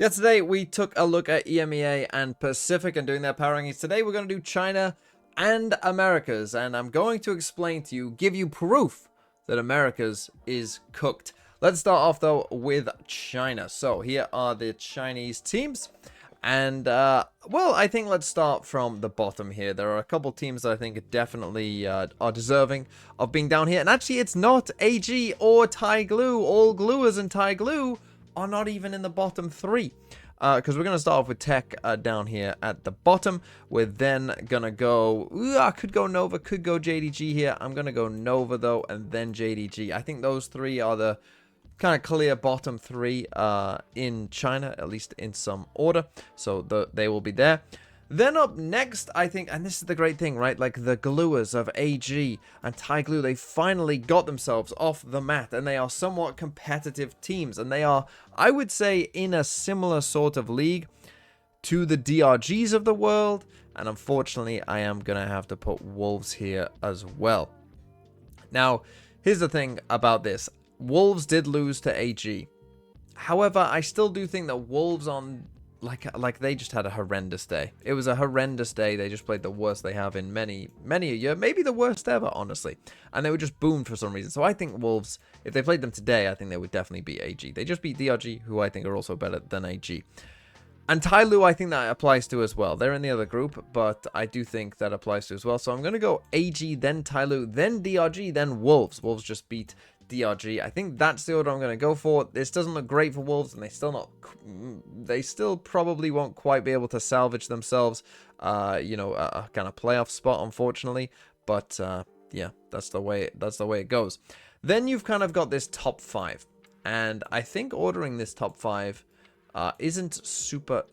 Yesterday, we took a look at EMEA and Pacific and doing their power rankings. Today, we're going to do China and Americas. And I'm going to explain to you, give you proof that Americas is cooked. Let's start off, though, with China. So, here are the Chinese teams. And, well, I think let's start from the bottom here. There are a couple teams that I think definitely are deserving of being down here. And actually, it's not AG or Tai Glue. All Gluers and Tai Glue are not even in the bottom three. Because we're going to start off with Tech down here at the bottom. We're then going to go... I could go Nova, could go JDG here. I'm going to go Nova, though, and then JDG. I think those three are the kind of clear bottom three in China, at least in some order. So they will be there. Then up next, I think, and this is the great thing, right? Like the gluers of AG and Tai Glue, they finally got themselves off the mat, and they are somewhat competitive teams. And they are, I would say, in a similar sort of league to the DRGs of the world. And unfortunately, I am going to have to put Wolves here as well. Now, here's the thing about this. Wolves did lose to AG. However, I still do think that Wolves on... Like they just had a horrendous day. It was a horrendous day. They just played the worst they have in many a year. Maybe the worst ever, honestly. And they were just boomed for some reason. So I think Wolves, if they played them today, I think they would definitely beat AG. They just beat DRG, who I think are also better than AG. And Tai Lu, I think that applies to as well. They're in the other group, but I do think that applies to as well. So I'm going to go AG, then Tai Lu, then DRG, then Wolves. Wolves just beat DRG. I think that's the order I'm going to go for. This doesn't look great for Wolves, and they still probably won't quite be able to salvage themselves, a kind of playoff spot, unfortunately. But yeah, that's the way it goes. Then you've kind of got this top five, and I think ordering this top five isn't super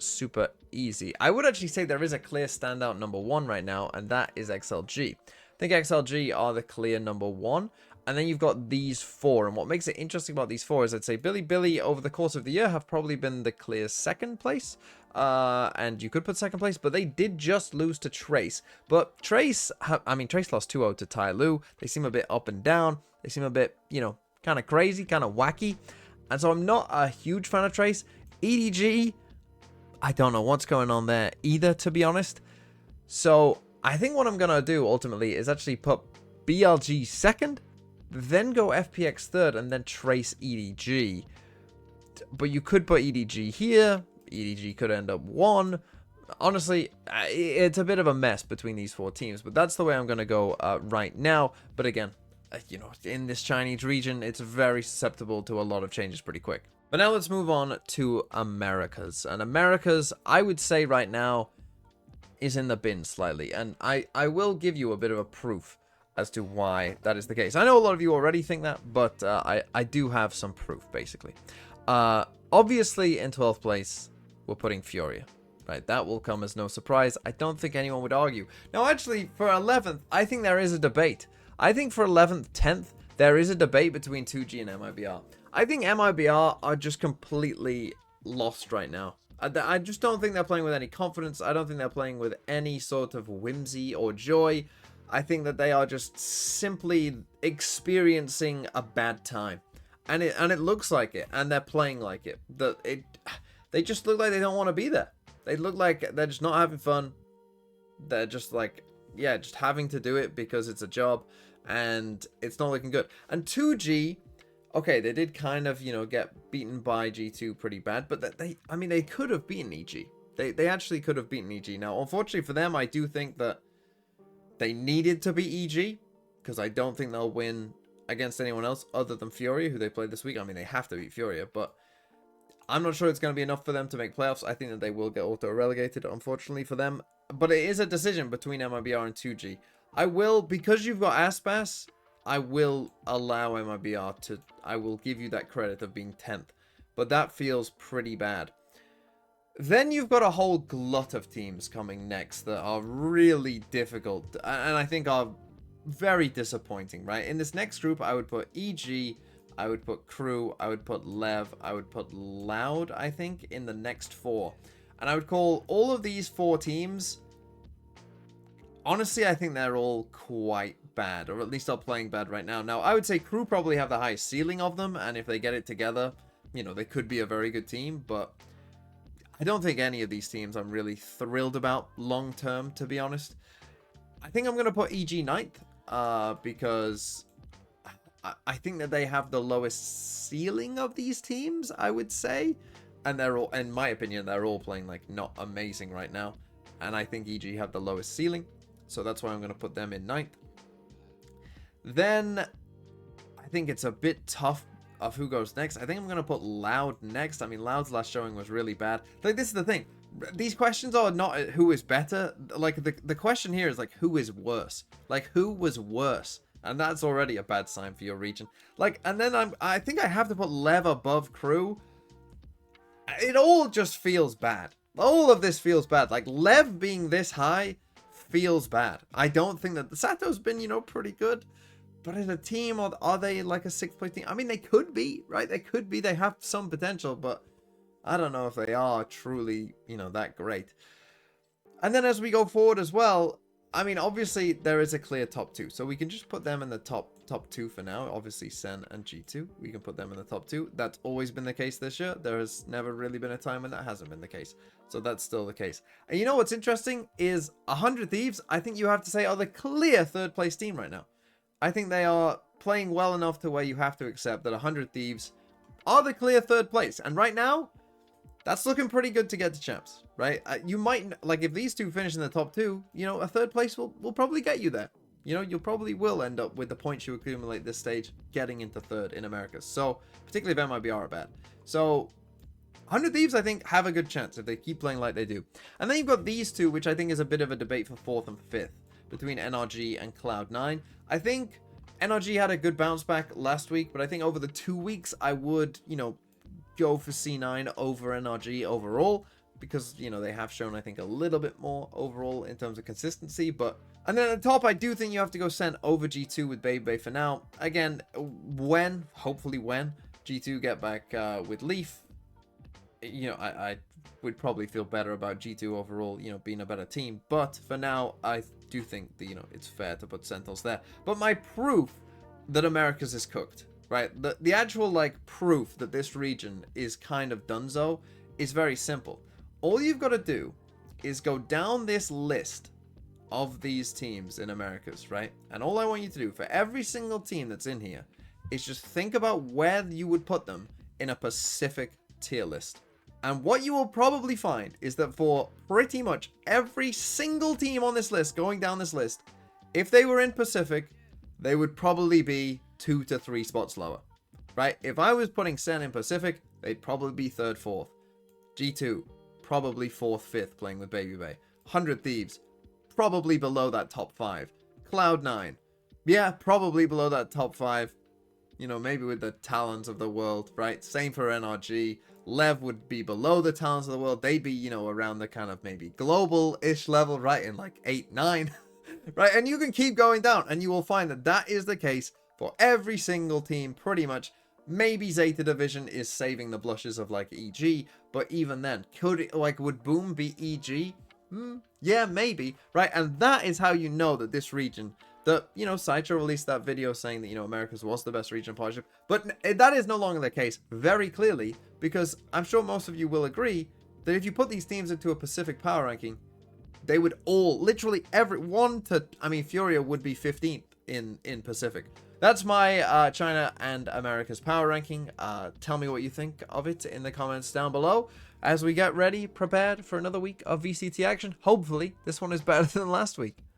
easy. I would actually say there is a clear standout number one right now, and that is XLG. I think XLG are the clear number one. And then you've got these four. And what makes it interesting about these four is I'd say Billy over the course of the year have probably been the clear second place. And you could put second place, but they did just lose to Trace. But Trace lost 2-0 to Tai Lu. They seem a bit up and down. They seem a bit, kind of crazy, kind of wacky. And so I'm not a huge fan of Trace. EDG, I don't know what's going on there either, to be honest. So I think what I'm going to do ultimately is actually put BLG second, then go FPX third, and then Trace EDG. But you could put EDG here. EDG could end up one. Honestly, it's a bit of a mess between these four teams, but that's the way I'm going to go right now. But again, in this Chinese region, it's very susceptible to a lot of changes pretty quick. But now let's move on to Americas. And Americas, I would say right now, is in the bin slightly. And I will give you a bit of a proof as to why that is the case. I know a lot of you already think that, but I do have some proof, basically. Obviously, in 12th place, we're putting Furia. Right, that will come as no surprise. I don't think anyone would argue. Now, actually, for 11th, I think there is a debate. I think for 11th, 10th, there is a debate between 2G and MIBR. I think MIBR are just completely lost right now. I just don't think they're playing with any confidence. I don't think they're playing with any sort of whimsy or joy. I think that they are just simply experiencing a bad time. And it looks like it. And they're playing like it. They just look like they don't want to be there. They look like they're just not having fun. They're just like, yeah, just having to do it because it's a job. And it's not looking good. And 2G, okay, they did kind of, get beaten by G2 pretty bad. But they could have beaten EG. They actually could have beaten EG. Now, unfortunately for them, I do think that they needed to beat EG, because I don't think they'll win against anyone else other than Furia, who they played this week. I mean, they have to beat Furia, but I'm not sure it's going to be enough for them to make playoffs. I think that they will get auto-relegated, unfortunately for them. But it is a decision between MIBR and 2G. I will, because you've got Aspas, I will allow MIBR to... I will give you that credit of being 10th. But that feels pretty bad. Then you've got a whole glut of teams coming next that are really difficult and I think are very disappointing, right? In this next group, I would put EG, I would put Crew, I would put Lev, I would put Loud, I think, in the next four. And I would call all of these four teams, honestly, I think they're all quite bad, or at least are playing bad right now. Now, I would say Crew probably have the highest ceiling of them, and if they get it together, they could be a very good team, but I don't think any of these teams I'm really thrilled about long term, to be honest. I think I'm going to put EG ninth because I think that they have the lowest ceiling of these teams, I would say. And they're all, in my opinion, they're all playing like not amazing right now. And I think EG have the lowest ceiling. So that's why I'm going to put them in ninth. Then I think it's a bit tough of who goes next. I think I'm going to put Loud next. I mean, Loud's last showing was really bad. Like, this is the thing. These questions are not who is better. Like, the question here is, like, who is worse? Like, who was worse? And that's already a bad sign for your region. Like, and then I think I have to put Lev above Crew. It all just feels bad. All of this feels bad. Like, Lev being this high feels bad. I don't think that... Sato's been, you know, pretty good. But as a team, are they like a 6th place team? I mean, they could be, right? They could be. They have some potential, but I don't know if they are truly, you know, that great. And then as we go forward as well, I mean, obviously, there is a clear top 2. So we can just put them in the top 2 for now. Obviously, Sen and G2. We can put them in the top 2. That's always been the case this year. There has never really been a time when that hasn't been the case. So that's still the case. And you know what's interesting is 100 Thieves, I think you have to say, are the clear 3rd place team right now. I think they are playing well enough to where you have to accept that 100 Thieves are the clear 3rd place. And right now, that's looking pretty good to get to champs, right? You might, like, if these two finish in the top 2, you know, a 3rd place will probably get you there. You know, you probably will end up with the points you accumulate this stage getting into 3rd in America. So, particularly if MIBR are bad. So, 100 Thieves, I think, have a good chance if they keep playing like they do. And then you've got these two, which I think is a bit of a debate for 4th and 5th. Between NRG and Cloud9. I think NRG had a good bounce back last week, but I think over the 2 weeks, I would, you know, go for C9 over NRG overall, because, you know, they have shown, I think, a little bit more overall in terms of consistency. But, and then at the top, I do think you have to go Sen over G2 with Baby for now. Again, hopefully when G2 get back with Leaf, you know, I would probably feel better about G2 overall, you know, being a better team. But for now, I do think that, you know, it's fair to put Sentinels there. But my proof that Americas is cooked, right? The actual, like, proof that this region is kind of donezo is very simple. All you've got to do is go down this list of these teams in Americas, right? And all I want you to do for every single team that's in here is just think about where you would put them in a Pacific tier list. And what you will probably find is that for pretty much every single team on this list, going down this list, if they were in Pacific, they would probably be 2 to 3 spots lower, right? If I was putting Sen in Pacific, they'd probably be 3rd, 4th. G2, probably 4th, 5th playing with Baby Bay. 100 Thieves, probably below that top 5. Cloud9, yeah, probably below that top 5. You know, maybe with the Talons of the world, right? Same for NRG. Lev would be below the Talons of the world. They'd be, you know, around the kind of maybe global-ish level, right? In like 8, 9, right? And you can keep going down, and you will find that that is the case for every single team, pretty much. Maybe Zeta Division is saving the blushes of like EG, but even then, could it, like, would Boom be EG? Yeah, maybe, right? And that is how you know that this region, that, you know, Sideshow released that video saying that, you know, Americas was the best region partnership, but that is no longer the case, very clearly, because I'm sure most of you will agree that if you put these teams into a Pacific power ranking, they would all, literally every one to, I mean, Furia would be 15th in Pacific. That's my China and America's power ranking. Tell me what you think of it in the comments down below as we get ready, prepared for another week of VCT action. Hopefully, this one is better than last week.